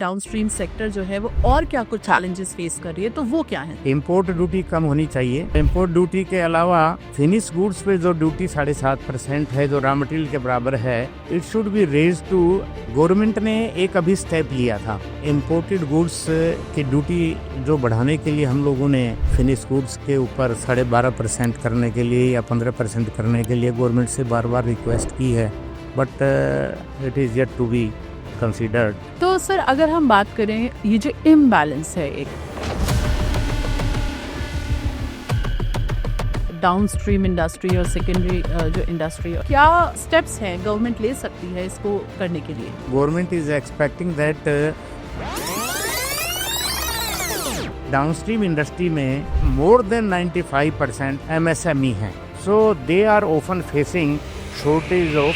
Downstream sector जो है वो और क्या कुछ चैलेंजेस फेस कर रही है, तो वो क्या है? इम्पोर्ट ड्यूटी कम होनी चाहिए। इम्पोर्ट ड्यूटी के अलावा फिनिश गुड्स पे जो ड्यूटी 7.5% है, जो रॉ मटेरियल के बराबर है, it should be raise to. Government ने एक अभी स्टेप लिया था, इम्पोर्टेड गुड्स की ड्यूटी जो बढ़ाने के लिए हम लोगों ने फिनिश गुड्स के ऊपर 12.5% करने के लिए या 15% करने के लिए गवर्नमेंट से बार बार रिक्वेस्ट की है, but it is yet to be considered. तो सर अगर हम बात करें ये जो इम्बैलेंस है एक डाउनस्ट्रीम इंडस्ट्री और सेकेंडरी जो इंडस्ट्री, क्या स्टेप्स हैं गवर्नमेंट ले सकती है इसको करने के लिए? Government is expecting that downstream industry में मोर देन 95% MSME हैं, so they are often facing shortage of,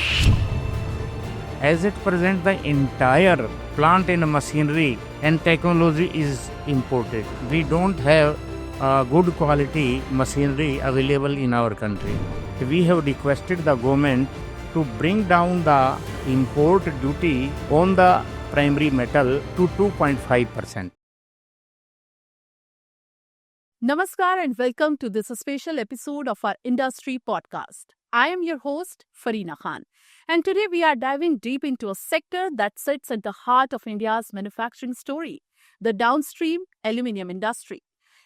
as at present the entire plant and machinery and technology is imported. We don't have good quality machinery available in our country. We have requested the government to bring down the import duty on the primary metal to 2.5%. Namaskar and welcome to this special episode of our industry podcast. I am your host, Farina Khan, and today we are diving deep into a sector that sits at the heart of India's manufacturing story, the downstream aluminium industry.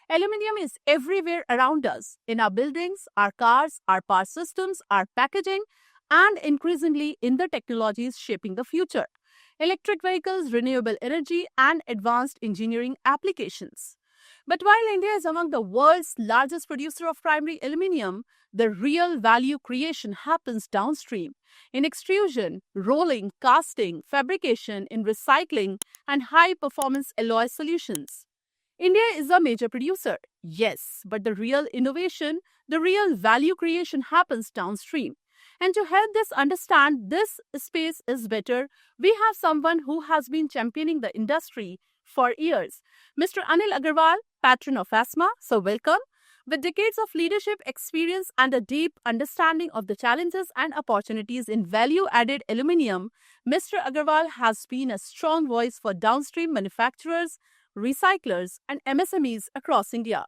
Aluminium is everywhere around us, in our buildings, our cars, our power systems, our packaging, and increasingly in the technologies shaping the future: electric vehicles, renewable energy, and advanced engineering applications. But while India is among the world's largest producer of primary aluminium, the real value creation happens downstream in extrusion, rolling, casting, fabrication, in recycling, and high-performance alloy solutions. India is a major producer, yes, but the real innovation, the real value creation happens downstream. And to help us understand this space is better, we have someone who has been championing the industry for years, Mr. Anil Agarwal, patron of ASMA. So welcome. With decades of leadership experience and a deep understanding of the challenges and opportunities in value-added aluminium, Mr. Agarwal has been a strong voice for downstream manufacturers, recyclers, and MSMEs across India.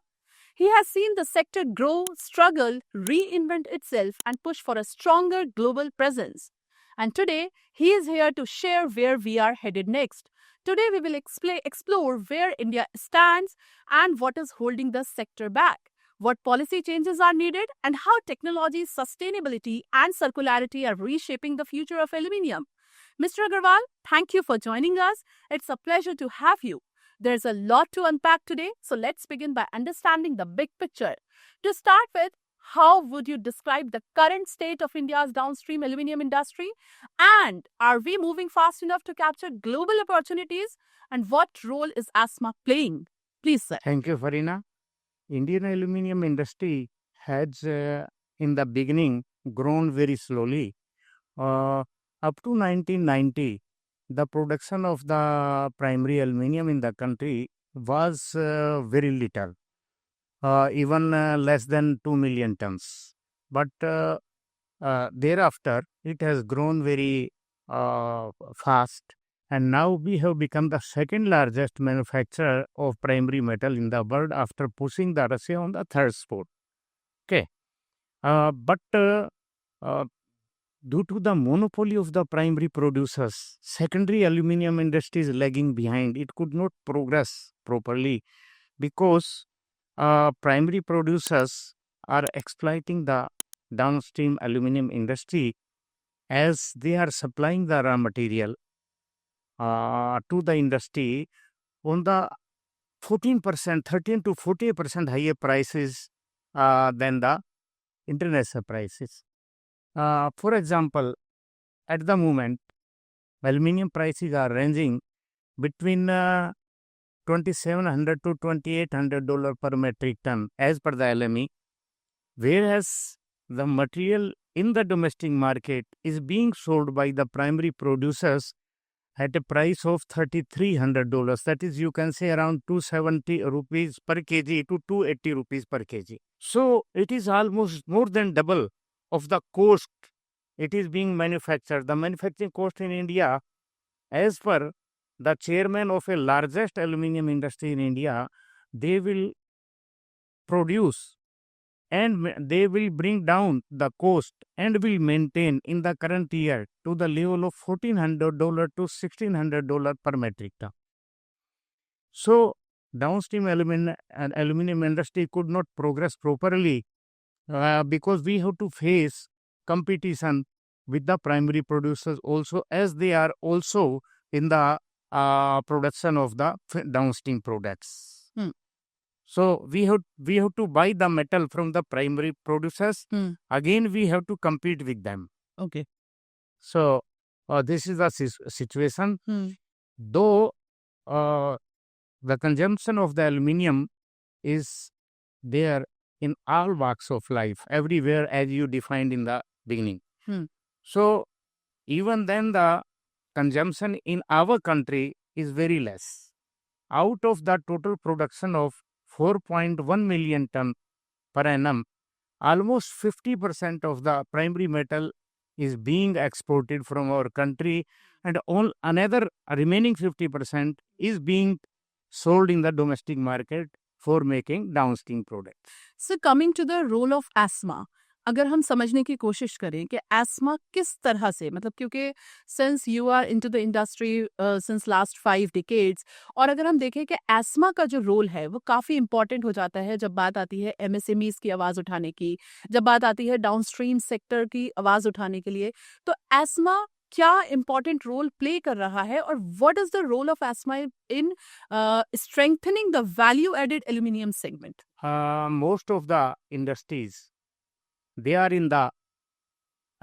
He has seen the sector grow, struggle, reinvent itself, and push for a stronger global presence. And today, he is here to share where we are headed next. Today, we will explore where India stands and what is holding the sector back, what policy changes are needed, and how technology, sustainability, and circularity are reshaping the future of aluminium. Mr. Agarwal, thank you for joining us. It's a pleasure to have you. There's a lot to unpack today, so let's begin by understanding the big picture. To start with, how would you describe the current state of India's downstream aluminium industry? And are we moving fast enough to capture global opportunities? And what role is ASMA playing? Please, sir. Thank you, Farina. Indian aluminium industry has in the beginning grown very slowly. Up to 1990, the production of the primary aluminium in the country was very little, even less than 2 million tons. But thereafter, it has grown very fast, and now we have become the second largest manufacturer of primary metal in the world after pushing the Russia on the third spot. Okay, but due to the monopoly of the primary producers, secondary aluminium industry is lagging behind. It could not progress properly because primary producers are exploiting the downstream aluminium industry as they are supplying the raw material to the industry on the 14%, 13 to 40% higher prices than the international prices. For example, at the moment, aluminium prices are ranging between $2,700 to $2,800 per metric ton as per the LME, whereas the material in the domestic market is being sold by the primary producers at a price of $3,300. That is, you can say around 270 rupees per kg to 280 rupees per kg. So it is almost more than double of the cost it is being manufactured. The manufacturing cost in India, as per the chairman of a largest aluminum industry in India, they will produce and they will bring down the cost and will maintain in the current year to the level of $1,400 to $1,600 per metric ton. So downstream aluminum industry could not progress properly because we have to face competition with the primary producers also, as they are also in the production of the downstream products. So we have to buy the metal from the primary producers. Again, we have to compete with them. Okay. So this is the situation. Though the consumption of the aluminum is there in all walks of life, everywhere, as you defined in the beginning. So even then, the consumption in our country is very less. Out of the total production of 4.1 million ton per annum, almost 50% of the primary metal is being exported from our country, and all another remaining 50% is being sold in the domestic market for making downstream products. So coming to the role of asthma, अगर हम समझने की कोशिश करें कि ESMA किस तरह से, मतलब क्योंकि since you are into the industry since last 5 decades, और अगर हम देखें कि एस्मा का जो रोल है वो काफ़ी इंपॉर्टेंट हो जाता है जब बात आती है एमएसएमईज की आवाज़ उठाने की, जब बात आती है डाउनस्ट्रीम सेक्टर की आवाज़ उठाने के लिए, तो एस्मा क्या इंपॉर्टेंट रोल प्ले कर रहा है और what is the role of ASMA in strengthening the value added aluminium segment? Most of the industries, they are in the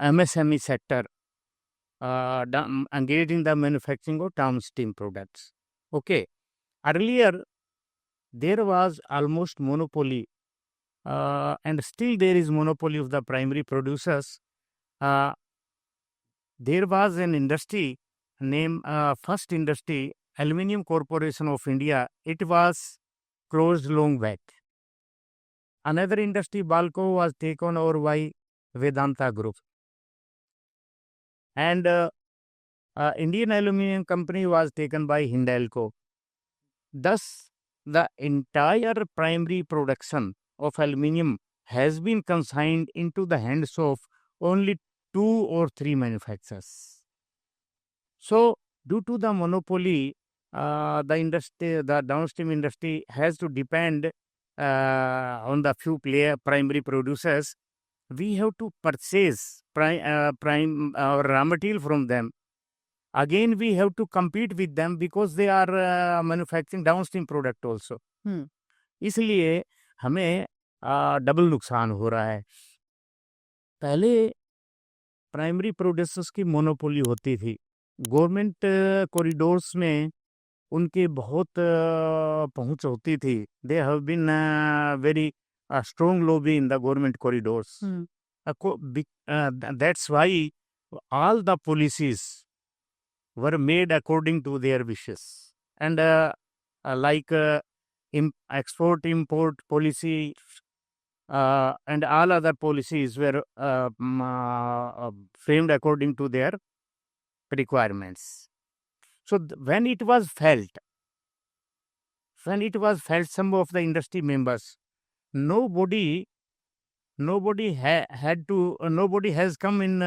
MSME sector, engaged in the manufacturing of downstream products. Okay. Earlier, there was almost monopoly, and still there is monopoly of the primary producers. There was an industry named First Industry, Aluminium Corporation of India. It was closed long back. Another industry, Balco, was taken over by Vedanta Group. And Indian Aluminium Company was taken by Hindalco. Thus, the entire primary production of aluminium has been consigned into the hands of only 2 or 3 manufacturers. So, due to the monopoly, the downstream industry has to depend on the few primary producers. We have to purchase raw material from them. Again, we have to compete with them because they are manufacturing downstream product also. इसलिए हमें double नुकसान हो रहा है. पहले primary producers की monopoly होती थी. गवर्नमेंट कॉरिडोर्स में उनके बहुत पहुंच होती थी. They have been very strong lobby in the government corridors. That's why all the policies were made according to their wishes. And like export import policy and all other policies were framed according to their requirements. So when it was felt, some of the industry members, nobody has come in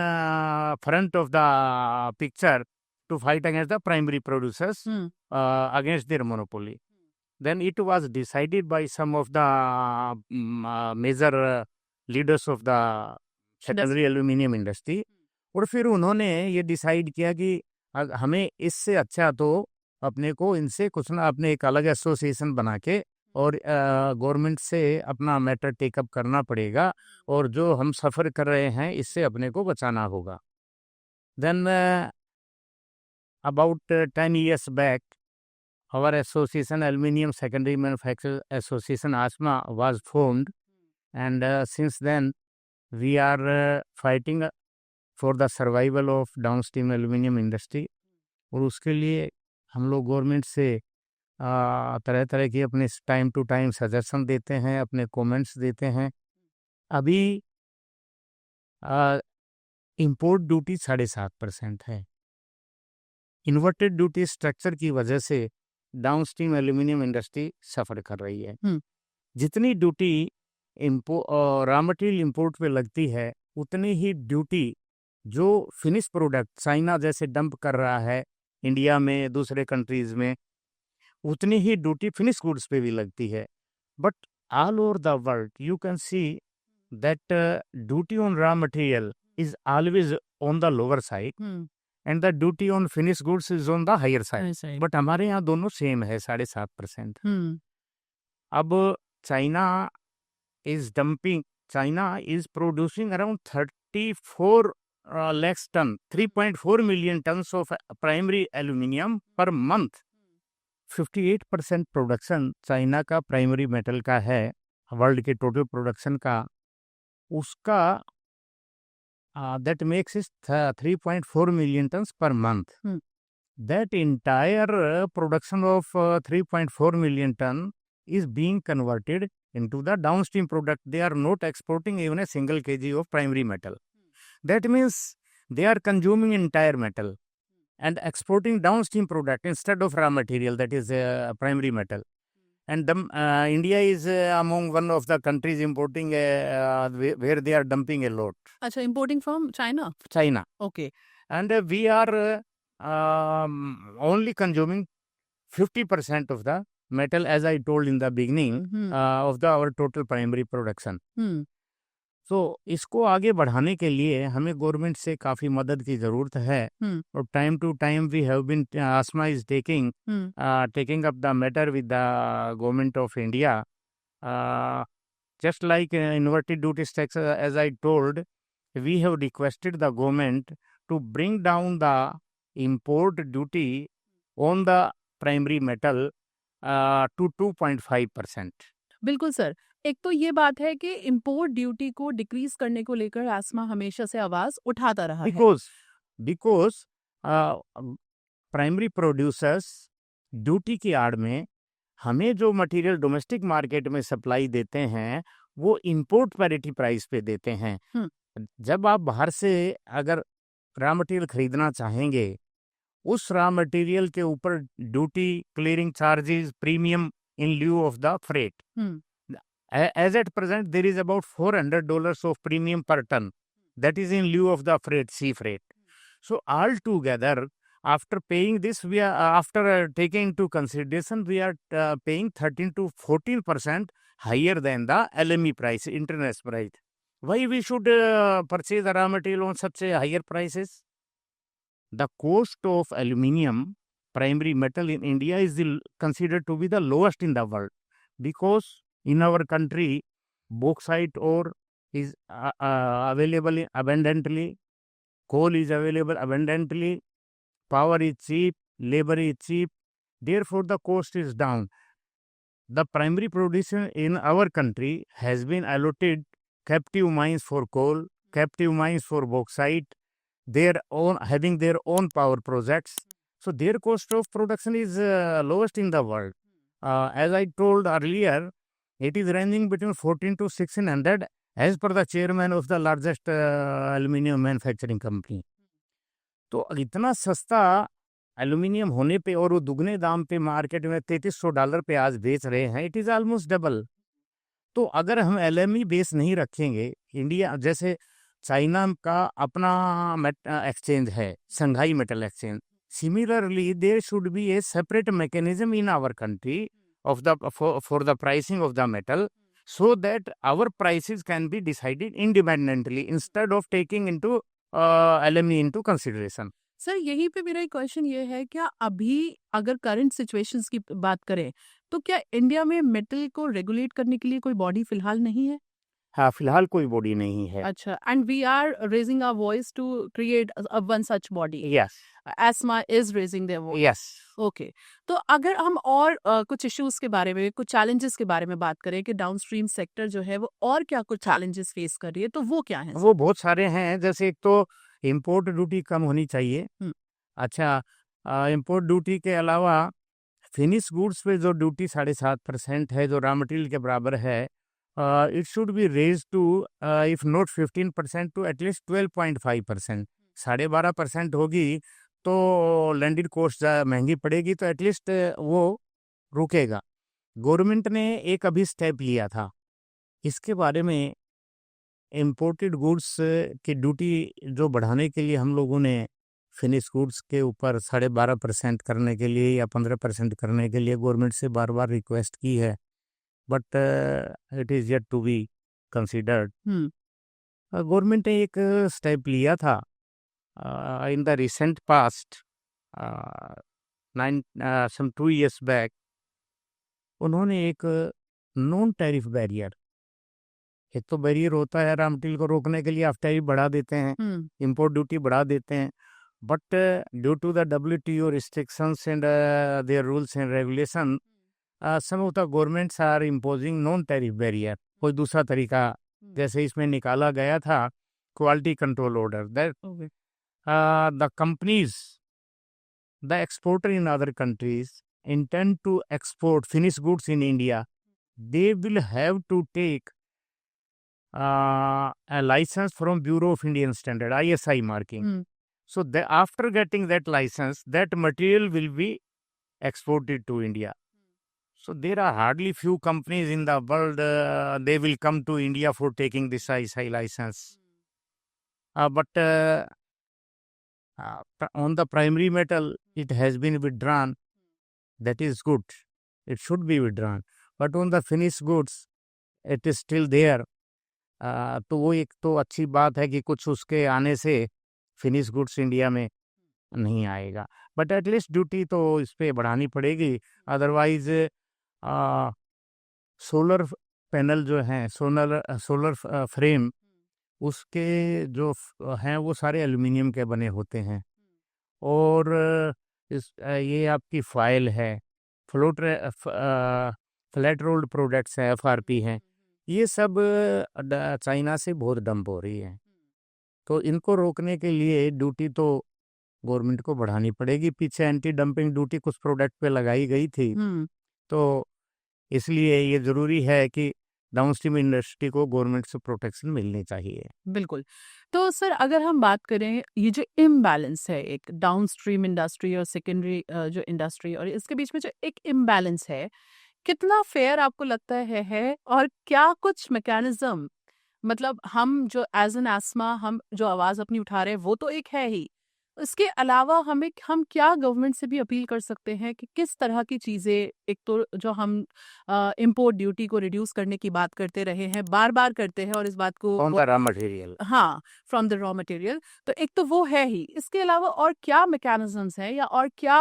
front of the picture to fight against the primary producers against their monopoly. Then it was decided by some of the major leaders of the secondary aluminium industry. और फिर उन्होंने ये decide किया कि हमें इससे अच्छा तो अपने को इनसे कुछ ना, अपने एक अलग एसोसिएशन बना के और गवर्नमेंट से अपना मैटर टेकअप करना पड़ेगा, और जो हम सफ़र कर रहे हैं इससे अपने को बचाना होगा. Then about 10 years back, our association, Aluminium Secondary Manufacturers Association, ASMA, was formed, and since then we are fighting for the survival of downstream aluminium industry. और उसके लिए हम लोग गवर्नमेंट से तरह तरह की अपने टाइम टू टाइम सजेशन देते हैं, अपने कमेंट्स देते हैं. अभी इंपोर्ट ड्यूटी 7.5% है. इन्वर्टेड ड्यूटी स्ट्रक्चर की वजह से डाउनस्ट्रीम एल्यूमिनियम इंडस्ट्री सफर कर रही है। जितनी ड्यूटी रॉ मटेरियल इंपोर्ट पे लगती है, उतनी ही ड्यूटी जो फिनिश प्रोडक्ट चाइना जैसे डंप कर रहा है इंडिया में, दूसरे कंट्रीज में, उतनी ही ड्यूटी फिनिश गुड्स पे भी लगती है। But all over the world you can see that duty on raw material is always on the lower side and the duty on finished goods is on the higher side. But हमारे यहाँ दोनों same है, 7.5%। अब China is producing around 34 lakhs ton, 3.4 million tons of primary aluminium per month. 58% production China का primary metal का है world के total production का। उसका that makes it 3.4 million tons per month. That entire production of 3.4 million ton is being converted into the downstream product. They are not exporting even a single kg of primary metal. That means they are consuming entire metal and exporting downstream product instead of raw material, that is primary metal. And India is among one of the countries importing where they are dumping a lot. Acha, importing from China? China. Okay. And we are only consuming 50% of the metal, as I told in the beginning, of our total primary production. तो इसको आगे बढ़ाने के लिए हमें government से काफी मदद की जरूरत है। और time to time we have been ASMA is taking up the matter with the government of India, just like inverted duty structure, as I told, we have requested the government to bring down the import duty on the primary metal to 2.5%. बिल्कुल sir. एक तो ये बात है कि import duty को decrease करने को लेकर आसमा हमेशा से आवाज उठाता रहा है। बिकॉज प्राइमरी प्रोड्यूसर्स ड्यूटी की आड़ में हमें जो मटेरियल डोमेस्टिक मार्केट में सप्लाई देते हैं वो इंपोर्ट पैरिटी प्राइस पे देते हैं। जब आप बाहर से अगर रॉ मटेरियल खरीदना चाहेंगे, उस रॉ मटेरियल के ऊपर duty, clearing charges, premium in lieu of the freight, as at present there is about $400 of premium per ton, that is in lieu of the freight, sea freight. So all together, after paying this, we are after taking into consideration, we are paying 13 to 14% higher than the LME price, international price. Why we should purchase the raw material on such a higher prices? The cost of aluminium primary metal in India is considered to be the lowest in the world, because in our country bauxite ore is available abundantly, coal is available abundantly, power is cheap, labor is cheap, therefore the cost is down. The primary production in our country has been allotted captive mines for coal, captive mines for bauxite, having their own power projects. So their cost of production is lowest in the world. As I told earlier, it is ranging between 14 to 1600 as per the chairman of the largest aluminium manufacturing company. तो इतना सस्ता aluminium होने पे और वो दुगने दाम पे मार्केट में $3300 पे आज बेच रहे हैं, इट इज ऑलमोस्ट डबल। तो अगर हम एलएमई बेस नहीं रखेंगे, इंडिया जैसे चाइना का अपना एक्सचेंज है, Shanghai metal exchange, similarly there should be a separate mechanism in our country of the for the pricing of the metal, so that our prices can be decided independently instead of taking into LME into consideration. Sir यहीं पे मेरा एक question ये है, क्या अभी अगर current situations की बात करें तो क्या इंडिया में मेटल को रेगुलेट करने के लिए कोई बॉडी फिलहाल नहीं है? हाँ, फिलहाल कोई बॉडी नहीं है। अच्छा, and we are raising our voice to create one such body. Yes, ASMA is raising their voice. Yes. Okay, तो अगर हम और कुछ इश्यूज के बारे में, कुछ चैलेंजेस के बारे में बात करें कि डाउनस्ट्रीम सेक्टर जो है वो और क्या कुछ चैलेंजेस फेस कर रही है, तो वो क्या है? वो बहुत सारे हैं। जैसे एक तो इंपोर्ट ड्यूटी कम होनी चाहिए। अच्छा, इंपोर्ट ड्यूटी के अलावा फिनिश गुड्स पे जो ड्यूटी 7.5% है, जो रॉ मटेरियल के बराबर है, it should be raise to if not 15% to at least 12.5%। 12.5% होगी तो लैंडेड कॉस्ट महंगी पड़ेगी, तो एटलीस्ट वो रुकेगा। गवर्नमेंट ने एक अभी स्टेप लिया था, इसके बारे में इम्पोर्टेड गुड्स की ड्यूटी जो बढ़ाने के लिए हम लोगों ने फिनिश गुड्स के ऊपर 12.5% करने के लिए या 15% करने के लिए गवर्नमेंट से बार बार रिक्वेस्ट की है, but it is yet to be considered. Government ने एक स्टेप लिया था in the recent past, 2 years बैक। उन्होंने एक नॉन टैरिफ बैरियर, एक तो बैरियर होता है रॉ मटेरियल को रोकने के लिए, आप टैरिफ बढ़ा देते हैं, इंपोर्ट ड्यूटी बढ़ा देते हैं, but due to the WTO restrictions and their rules and regulation, some of the governments are imposing non tariff barrier. कोई दूसरा तरीका जैसे इसमें निकाला गया था quality control order, that the companies, the exporter in other countries intend to export finished goods in India, they will have to take a license from Bureau of Indian Standard, ISI marking. So after getting that license, that material will be exported to India. So there are hardly few companies in the world, they will come to India for taking this ISI license. But on the primary metal, it has been withdrawn. That is good. It should be withdrawn. But on the finished goods, it is still there. तो वो एक तो अच्छी बात है कि कुछ उसके आने से फिनिश गुड्स इंडिया में नहीं आएगा, बट एटलीस्ट ड्यूटी तो इस पर बढ़ानी पड़ेगी। अदरवाइज सोलर पैनल जो हैं, सोलर फ्रेम, उसके जो हैं वो सारे एल्युमिनियम के बने होते हैं, और ये आपकी फाइल है, फ्लैट रोल्ड प्रोडक्ट्स हैं, FRP हैं, ये सब चाइना से बहुत डंप हो रही है। तो इनको रोकने के लिए ड्यूटी तो गवर्नमेंट को बढ़ानी पड़ेगी। पीछे एंटी डंपिंग ड्यूटी कुछ प्रोडक्ट पे लगाई गई थी, तो इसलिए ये ज़रूरी है कि डाउनस्ट्रीम इंडस्ट्री को गवर्नमेंट से प्रोटेक्शन मिलनी चाहिए। बिल्कुल। तो सर अगर हम बात करें ये जो इम्बैलेंस है एक डाउनस्ट्रीम इंडस्ट्री और सेकेंडरी जो इंडस्ट्री, और इसके बीच में जो एक इम्बैलेंस है, कितना फेयर आपको लगता है और क्या कुछ मैकेनिज्म, मतलब हम जो एज एन एस्मा हम जो आवाज़ अपनी उठा रहे हैं वो तो एक है ही, इसके अलावा हम क्या गवर्नमेंट से भी अपील कर सकते हैं कि किस तरह की चीज़ें, एक तो जो हम इंपोर्ट ड्यूटी को रिड्यूस करने की बात करते रहे हैं, बार बार करते हैं, और इस बात को फ्रॉम द रॉ मटेरियल, हाँ, फ्रॉम द रॉ मटेरियल, तो एक तो वो है ही, इसके अलावा और क्या मैकेनिज्म्स हैं या और क्या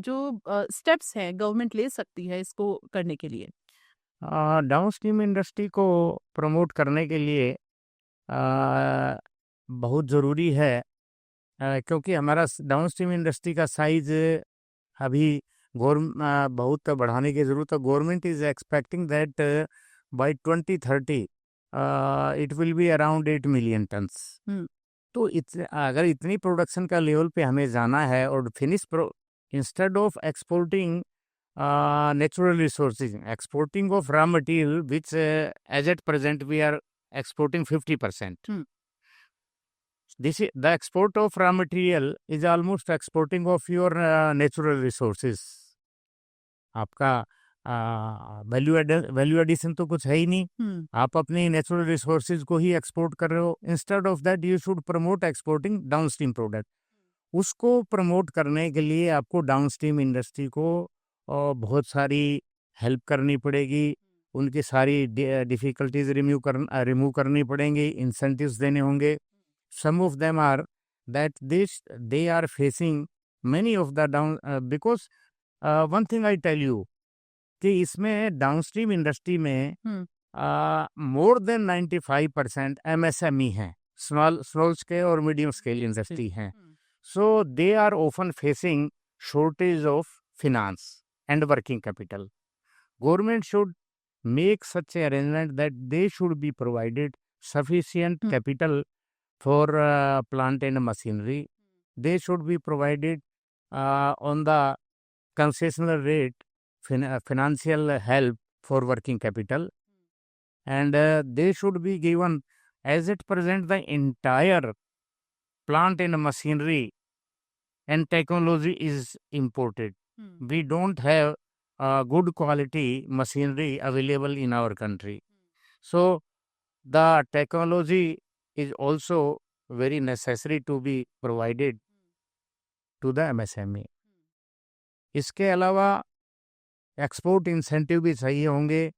जो स्टेप्स हैं गवर्नमेंट ले सकती है इसको करने के लिए? डाउनस्ट्रीम इंडस्ट्री को प्रमोट करने के लिए बहुत ज़रूरी है, क्योंकि हमारा डाउनस्ट्रीम इंडस्ट्री का साइज अभी बहुत बढ़ाने की ज़रूरत है। Government is expecting that bye 2030 it will be around 8 million tons। तो अगर इतनी प्रोडक्शन का लेवल पे हमें जाना है, और finish instead of exporting natural resources, exporting of raw material, which as at present we are exporting 50%. The export of raw material is almost exporting of your natural resources. आपका value addition तो कुछ है ही नहीं, आप अपनी natural resources को ही export कर रहे हो। Instead of that you should promote exporting downstream product. उसको प्रमोट करने के लिए आपको डाउनस्ट्रीम इंडस्ट्री को बहुत सारी हेल्प करनी पड़ेगी, उनकी सारी डिफ़िकल्टीज रिमूव करनी पड़ेंगी, इंसेंटिव्स देने होंगे। Some of them are that they are facing many of the down, because one thing I tell you कि इसमें डाउनस्ट्रीम इंडस्ट्री में मोर देन 95% MSME हैं, स्मॉल स्केल और मीडियम स्केल इंडस्ट्री हैं। So they are often facing shortage of finance and working capital. Government should make such an arrangement that they should be provided sufficient capital for plant and machinery. They should be provided on the concessional rate financial help for working capital, and they should be given, as at present the entire plant and machinery and technology is imported. We don't have good quality machinery available in our country. So the technology is also very necessary to be provided to the MSME. इसके अलावा export incentive भी चाहिए होंगे.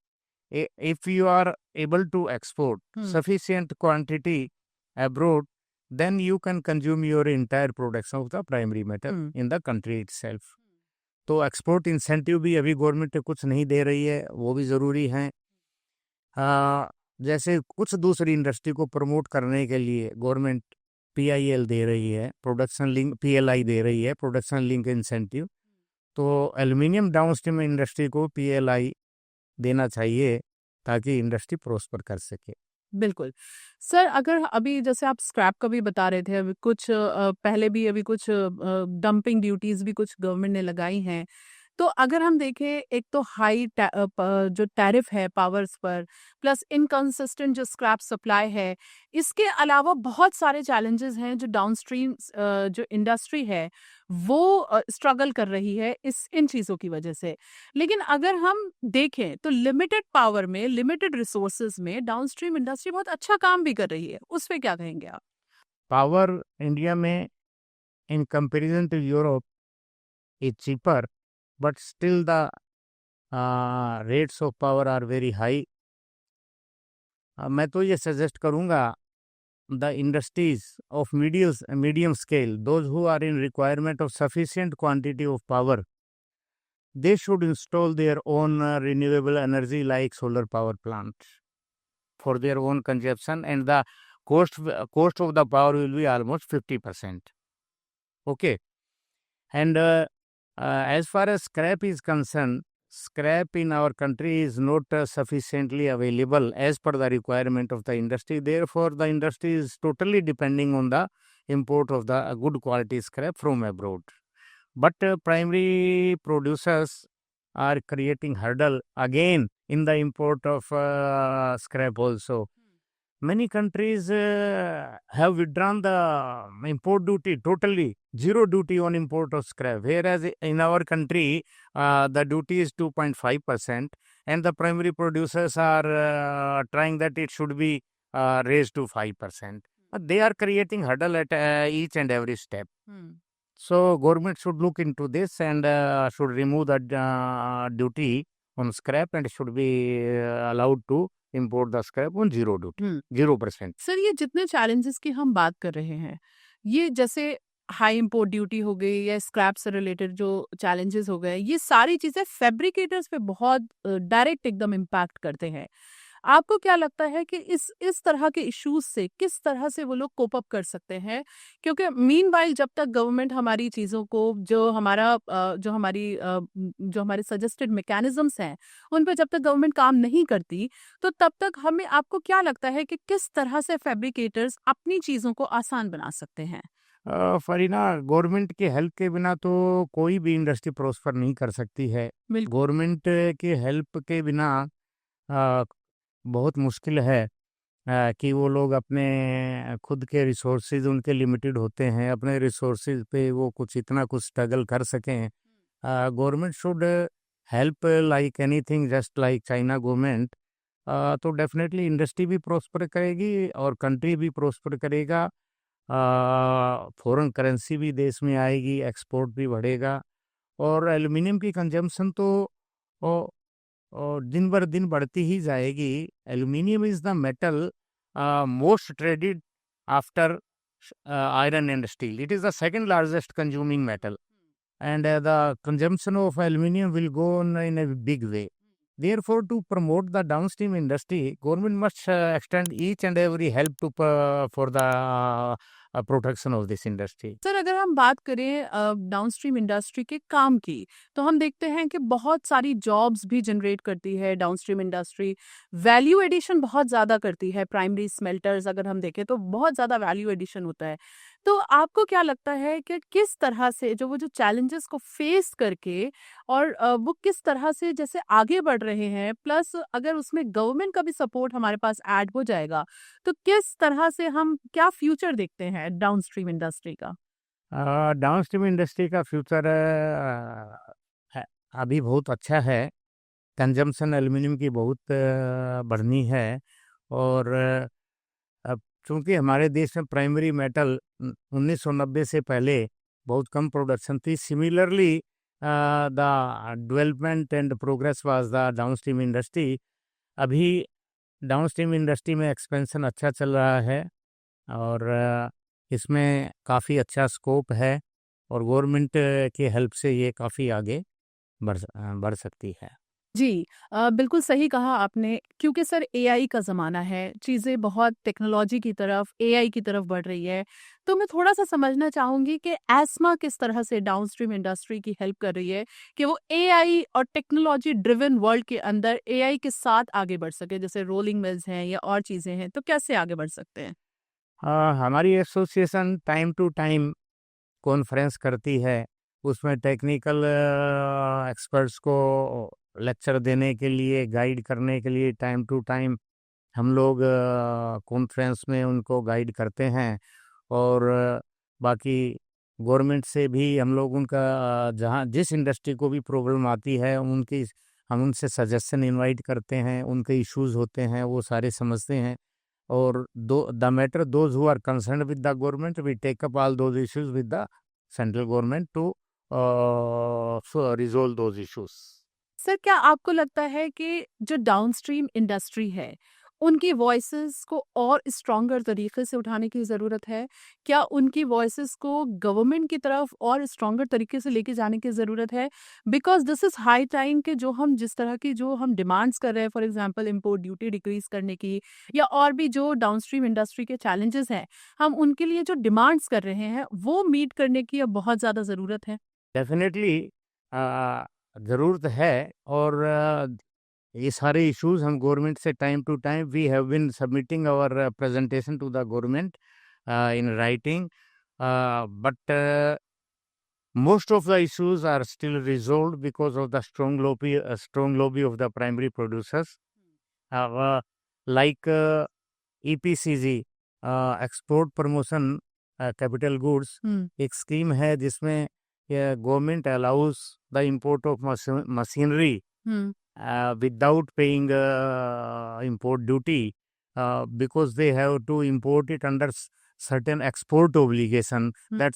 If you are able to export sufficient quantity abroad, then you can consume your entire production of the primary metal in the country itself. तो export incentive भी अभी government कुछ नहीं दे रही है, वो भी ज़रूरी है. जैसे कुछ दूसरी इंडस्ट्री को प्रमोट करने के लिए गवर्नमेंट PIL दे रही है, प्रोडक्शन लिंक PLI दे रही है, प्रोडक्शन लिंक इंसेंटिव. तो एल्युमिनियम डाउनस्ट्रीम इंडस्ट्री को PLI देना चाहिए ताकि इंडस्ट्री प्रोस्पर कर सके. बिल्कुल सर, अगर अभी जैसे आप स्क्रैप का भी बता रहे थे, अभी कुछ पहले भी अभी कुछ डंपिंग ड्यूटीज भी कुछ गवर्नमेंट ने लगाई हैं. तो अगर हम देखें, एक तो हाई जो टैरिफ है पावर्स पर, प्लस इनकंसिस्टेंट जो स्क्रैप सप्लाई है, इसके अलावा बहुत सारे चैलेंजेस हैं जो डाउनस्ट्रीम जो इंडस्ट्री है वो स्ट्रगल कर रही है इन चीज़ों की वजह से. लेकिन अगर हम देखें तो लिमिटेड पावर में, लिमिटेड रिसोर्सेज में डाउनस्ट्रीम इंडस्ट्री बहुत अच्छा काम भी कर रही है. उस पर क्या कहेंगे आप? पावर इंडिया में in comparison to Europe is cheaper, but still the rates of power are very high. मैं तो ये सजेस्ट करूँगा the industries of medium scale, those who are in requirement of sufficient quantity of power, they should install their own renewable energy like solar power plants for their own consumption, and the cost of the power will be almost 50%. Okay, and as far as scrap is concerned, scrap in our country is not sufficiently available as per the requirement of the industry. Therefore, the industry is totally depending on the import of the good quality scrap from abroad. But primary producers are creating hurdle again in the import of scrap also. Many countries have withdrawn the import duty totally, zero duty on import of scrap, whereas in our country the duty is 2.5%, and the primary producers are trying that it should be raised to 5%. They are creating hurdle at each and every step. So government should look into this and should remove the duty on scrap and should be allowed to import the scrap on zero duty, 0%. Sir, ये जितने challenges की हम बात कर रहे हैं, ये जैसे हाई इंपोर्ट ड्यूटी हो गई या स्क्रैप से रिलेटेड जो चैलेंजेस हो गए, ये सारी चीज़ें फैब्रिकेटर्स पे बहुत डायरेक्ट एकदम इम्पैक्ट करते हैं. आपको क्या लगता है कि इस तरह के इश्यूज से किस तरह से वो लोग कोप अप कर सकते हैं? क्योंकि मीनवाइल जब तक गवर्नमेंट हमारी चीज़ों को जो हमारे सजेस्टेड मैकेनिज्म्स हैं उन पर जब तक गवर्नमेंट काम नहीं करती, तो तब तक हमें, आपको क्या लगता है कि किस तरह से फैब्रिकेटर्स अपनी चीज़ों को आसान बना सकते हैं? फरीना, गवर्नमेंट के हेल्प के बिना तो कोई भी इंडस्ट्री प्रोस्पर नहीं कर सकती है. गवर्नमेंट के हेल्प के बिना बहुत मुश्किल है कि वो लोग अपने खुद के रिसोर्सेज उनके लिमिटेड होते हैं, अपने रिसोर्सेज पे वो इतना कुछ स्ट्रगल कर सकें. Government should help like anything, just like China government. तो डेफिनेटली इंडस्ट्री भी प्रोस्पर करेगी और कंट्री भी प्रोस्पर करेगा. फॉरेन करेंसी भी देश में आएगी, एक्सपोर्ट भी बढ़ेगा और एल्युमिनियम की कंजम्पशन तो दिन बर दिन बढ़ती ही जाएगी. Aluminium is the metal most traded after iron and steel. It is the second largest consuming metal, and the consumption of aluminium will go on in a big way. Therefore, to promote the downstream industry, government must extend each and every help to for the protection of this industry. Sir, अगर हम बात करें downstream industry के काम की, तो हम देखते हैं कि बहुत सारी जॉब्स भी जनरेट करती है डाउनस्ट्रीम इंडस्ट्री. वैल्यू एडिशन बहुत ज़्यादा करती है. प्राइमरी स्मेल्टर्स अगर हम देखें तो बहुत ज़्यादा वैल्यू एडिशन होता है. तो आपको क्या लगता है कि किस तरह से जो चैलेंजेस को फेस करके और वो किस तरह से जैसे आगे बढ़ रहे हैं, प्लस अगर उसमें गवर्नमेंट का भी सपोर्ट हमारे पास ऐड हो जाएगा, तो किस तरह से हम क्या फ्यूचर देखते हैं डाउनस्ट्रीम इंडस्ट्री का? डाउनस्ट्रीम इंडस्ट्री का फ्यूचर अभी बहुत अच्छा है। कंजम्पशन एल्युमिनियम की बहुत बढ़नी है। और अब चूंकि हमारे देश में प्राइमरी मेटल 1990 से पहले बहुत कम प्रोडक्शन थी, similarly the development and progress was the downstream industry. अभी डाउनस्ट्रीम इंडस्ट्री में एक्सपेंशन अच्छा चल रहा है और इसमें काफ़ी अच्छा स्कोप है और गवर्नमेंट की हेल्प से ये काफ़ी आगे बढ़ सकती है। जी बिल्कुल सही कहा आपने क्योंकि सर एआई का ज़माना है, चीज़ें बहुत टेक्नोलॉजी की तरफ, एआई की तरफ बढ़ रही है। तो मैं थोड़ा-सा समझना चाहूँगी कि एस्मा किस तरह से डाउनस्ट्रीम इंडस्ट्री की हेल्प कर रही है कि वो एआई और टेक्नोलॉजी ड्रिवन वर्ल्ड के अंदर एआई के साथ आगे बढ़ सके, जैसे रोलिंग मिल्स हैं या और चीज़ें हैं, तो कैसे आगे बढ़ सकते हैं? हमारी association time to time conference करती है। उसमें टेक्निकल एक्सपर्ट्स को लेक्चर देने के लिए, गाइड करने के लिए टाइम टू टाइम हम लोग कॉन्फ्रेंस में उनको गाइड करते हैं। और बाकी गवर्नमेंट से भी हम लोग उनका जहाँ जिस इंडस्ट्री को भी प्रॉब्लम आती है उनकी हम उनसे सजेशन इनवाइट करते हैं, उनके इश्यूज होते हैं वो सारे समझते हैं। और the matter those who are concerned with the government we take up all those issues with the central government to resolve those issues. Sir क्या आपको लगता है कि जो डाउनस्ट्रीम इंडस्ट्री है, उनकी वॉइसेस को और स्ट्रॉन्गर तरीके से उठाने की ज़रूरत है? क्या उनकी वॉइसेस को गवर्नमेंट की तरफ और स्ट्रॉन्गर तरीके से लेके जाने की ज़रूरत है? Because this is high time कि जो हम जिस तरह की जो हम डिमांड्स कर रहे हैं, for example import duty decrease करने की या और भी जो डाउनस्ट्रीम इंडस्ट्री के चैलेंजेस हैं, हम उनके लिए जो डिमांड्स कर रहे हैं, वो मीट करने की अब बहुत ज़्यादा ज़रूरत है। डेफिनेटली ज़रूरत है। और ये सारे इश्यूज हम गवर्नमेंट से time to time we have been submitting our presentation to the government in writing, but most of the issues are still resolved because of the strong lobby of the primary producers, like EPCG, export promotion capital goods. हुँ, एक scheme है जिसमें government allows the import of machinery हुँ, without paying import duty, because they have to import it under certain export obligation, hmm, that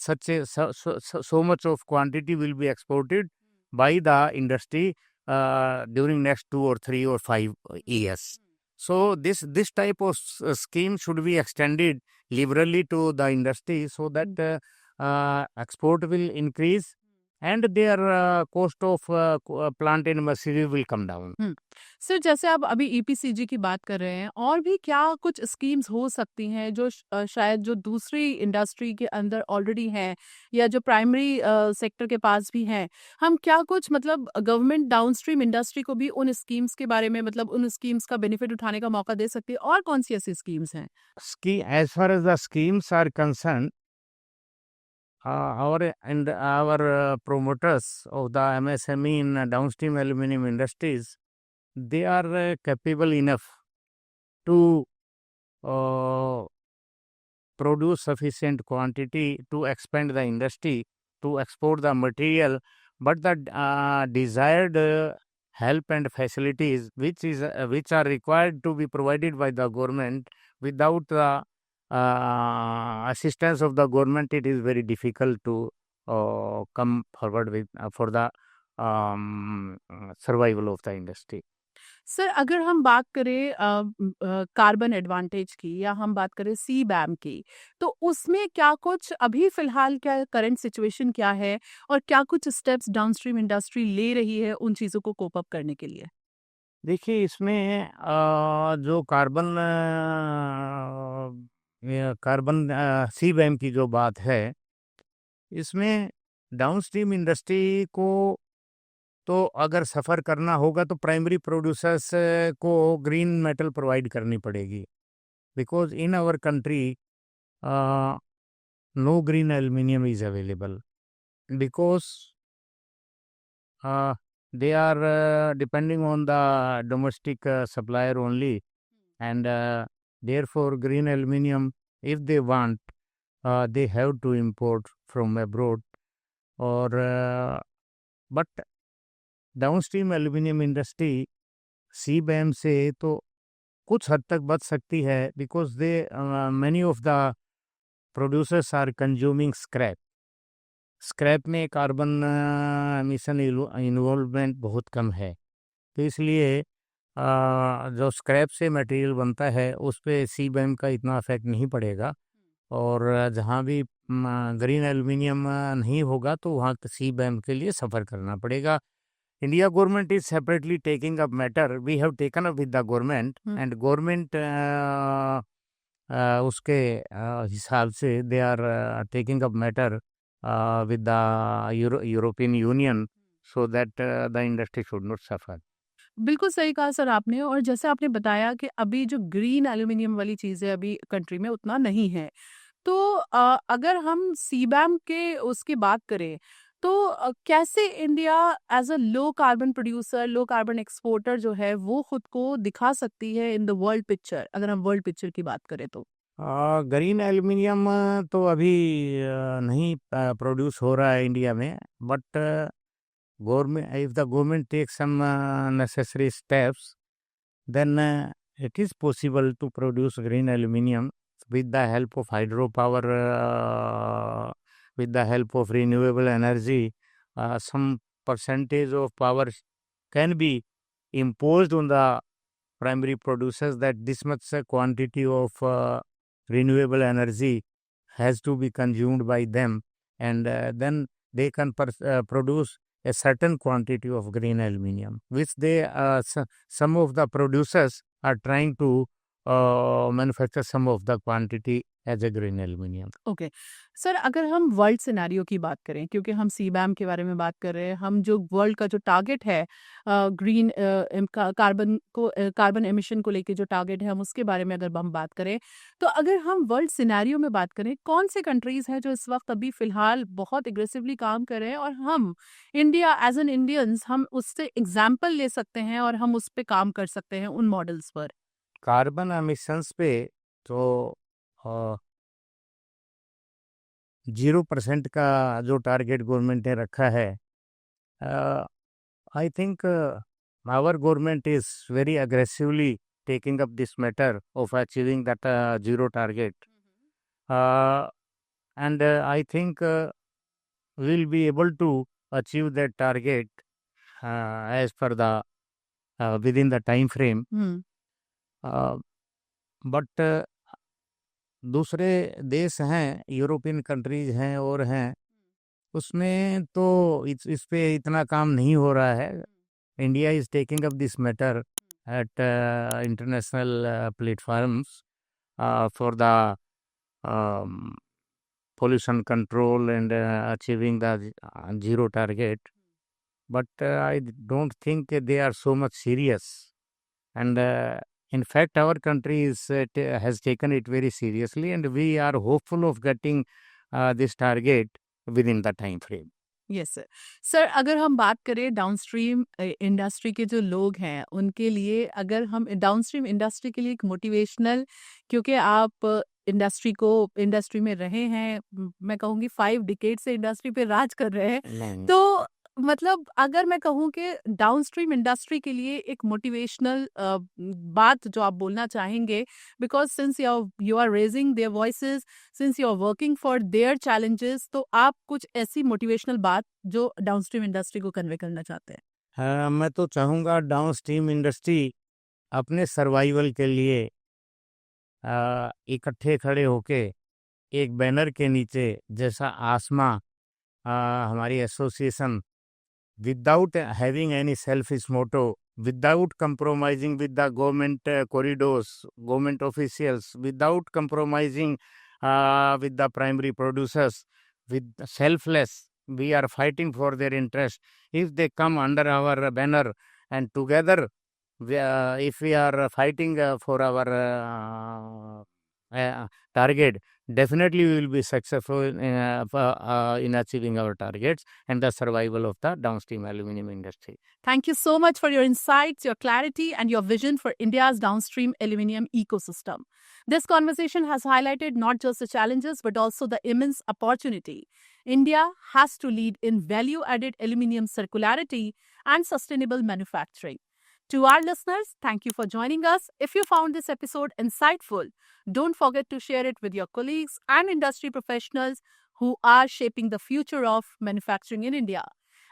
so much of quantity will be exported by the industry during next 2 or 3 or 5 years. So this type of scheme should be extended liberally to the industry so that export will increase and their cost of plant and machinery will come down. Hmm. Sir जैसे आप अभी EPCG की बात कर रहे हैं, और भी क्या कुछ स्कीम्स हो सकती हैं जो शायद जो दूसरी इंडस्ट्री के अंदर ऑलरेडी हैं या जो प्राइमरी सेक्टर के पास भी हैं, हम क्या कुछ मतलब गवर्नमेंट डाउनस्ट्रीम इंडस्ट्री को भी उन स्कीम्स के बारे में मतलब उन स्कीम्स का बेनिफिट उठाने का मौका दे सकती है? और कौन-सी ऐसी स्कीम्स हैं? As far as the schemes are concerned, our promoters of the MSME in downstream aluminum industries, they are capable enough to uh, produce sufficient quantity to expand the industry, to export the material, but the desired help and facilities which are required to be provided by the government, without the assistance of the government it is very difficult to come forward with for the survival of the industry. Sir अगर हम बात करें carbon advantage की या हम बात करें सीबैम की, तो उसमें क्या कुछ अभी फ़िलहाल क्या करंट सिचुएशन क्या है और क्या कुछ स्टेप्स डाउनस्ट्रीम इंडस्ट्री ले रही है उन चीज़ों को कोप अप करने के लिए? देखिए इसमें जो कार्बन सी बैम की जो बात है, इसमें डाउनस्ट्रीम इंडस्ट्री को तो अगर सफ़र करना होगा तो प्राइमरी प्रोड्यूसर्स को ग्रीन मेटल प्रोवाइड करनी पड़ेगी, because in our country no green aluminium is available, because they are depending on the domestic supplier only, and therefore green aluminum if they want they have to import from abroad. और but downstream aluminium industry सीबैम से तो कुछ हद तक बच सकती है, because they many of the producers are consuming scrap. Scrap में कार्बन एमिशन इन्वॉल्वमेंट बहुत कम है, तो इसलिए जो स्क्रैप से मटेरियल बनता है उस पे सीबैम का इतना इफेक्ट नहीं पड़ेगा। और जहाँ भी ग्रीन एल्यूमिनियम नहीं होगा तो वहाँ सीबैम के लिए सफ़र करना पड़ेगा। India government is separately taking up matter, we have taken up with the government, and government उसके हिसाब से they are taking up matter with the European Union, so that the industry should not suffer. बिल्कुल सही कहा sir आपने। और जैसे आपने बताया कि अभी जो ग्रीन एल्यूमिनियम वाली चीज़ें अभी कंट्री में उतना नहीं है, तो अगर हम सीबैम के उसकी बात करें तो कैसे India as a low carbon producer, low carbon exporter जो है वो खुद को दिखा सकती है इन द वर्ल्ड पिक्चर, अगर हम वर्ल्ड पिक्चर की बात करें तो? ग्रीन एल्यूमिनियम तो अभी नहीं प्रोड्यूस हो रहा है इंडिया में, but government, if the government takes some necessary steps, then it is possible to produce green aluminium with the help of hydropower, with the help of renewable energy. Some percentage of power can be imposed on the primary producers, that this much quantity of renewable energy has to be consumed by them, and then they can produce a certain quantity of green aluminium, which some of the producers are trying to manufacture some of the quantity as a green aluminium. Okay sir, अगर हम world scenario की बात करें, क्योंकि हम सीबैम के बारे में बात कर रहे हैं, हम जो वर्ल्ड का जो टारगेट है ग्रीन कार्बन एमिशन को लेके जो टारगेट है, हम उसके बारे में अगर हम बात करें, तो अगर हम वर्ल्ड सिनेरियो में बात करें, कौन से कंट्रीज हैं जो इस वक्त अभी फिलहाल बहुत एग्रेसिवली काम कर रहे हैं और हम इंडिया एज एन इंडियंस हम उससे एग्जाम्पल ले सकते हैं और हम उस पर काम कर सकते हैं उन मॉडल्स पर? कार्बन एमिशंस पे तो 0% का जो टारगेट गवर्नमेंट ने रखा है, I think our government is very aggressively taking up this matter of achieving that zero target. And I think we'll be able to achieve that target as per the within the time frame. But दूसरे देश हैं, European countries हैं और हैं, उसमें तो इस पे इतना काम नहीं हो रहा है। India is taking up this matter at international platforms for the pollution control and achieving the zero target, but I don't think they are so much serious, and in fact our country has taken it very seriously, and we are hopeful of getting this target within the time frame. Yes sir. Sir, अगर हम बात करें downstream industry के जो लोग हैं उनके लिए, अगर हम डाउनस्ट्रीम इंडस्ट्री के लिए एक मोटिवेशनल, क्योंकि आप इंडस्ट्री में रहे हैं, मैं कहूँगी 5 डिकेड से इंडस्ट्री पे राज कर रहे हैं, तो मतलब अगर मैं कहूँ कि डाउनस्ट्रीम इंडस्ट्री के लिए एक मोटिवेशनल बात जो आप बोलना चाहेंगे, because since you are raising their voices, since you are working for their challenges, तो आप कुछ ऐसी मोटिवेशनल बात जो डाउनस्ट्रीम इंडस्ट्री को कन्वे करना चाहते हैं? मैं तो चाहूँगा डाउनस्ट्रीम इंडस्ट्री अपने सर्वाइवल के लिए इकट्ठे खड़े होके एक बैनर के नीचे, जैसा आसमा हमारी association, without having any selfish motto, without compromising with the government corridors, government officials, without compromising with the primary producers, with selfless, we are fighting for their interest. If they come under our banner, and together, if we are fighting for our target, definitely we will be successful in achieving our targets and the survival of the downstream aluminum industry. Thank you so much for your insights, your clarity, and your vision for India's downstream aluminium ecosystem. This conversation has highlighted not just the challenges but also the immense opportunity. India has to lead in value added aluminium circularity and sustainable manufacturing. To our listeners, thank you for joining us. If you found this episode insightful, don't forget to share it with your colleagues and industry professionals who are shaping the future of manufacturing in India.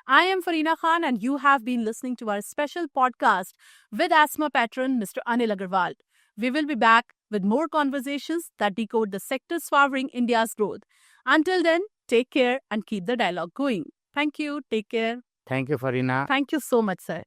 I am Farina Khan, and you have been listening to our special podcast with ASMA patron Mr. Anil Agarwal. We will be back with more conversations that decode the sectors powering India's growth. Until then, take care and keep the dialogue going. Thank you. Take care. Thank you, Farina. Thank you so much, sir.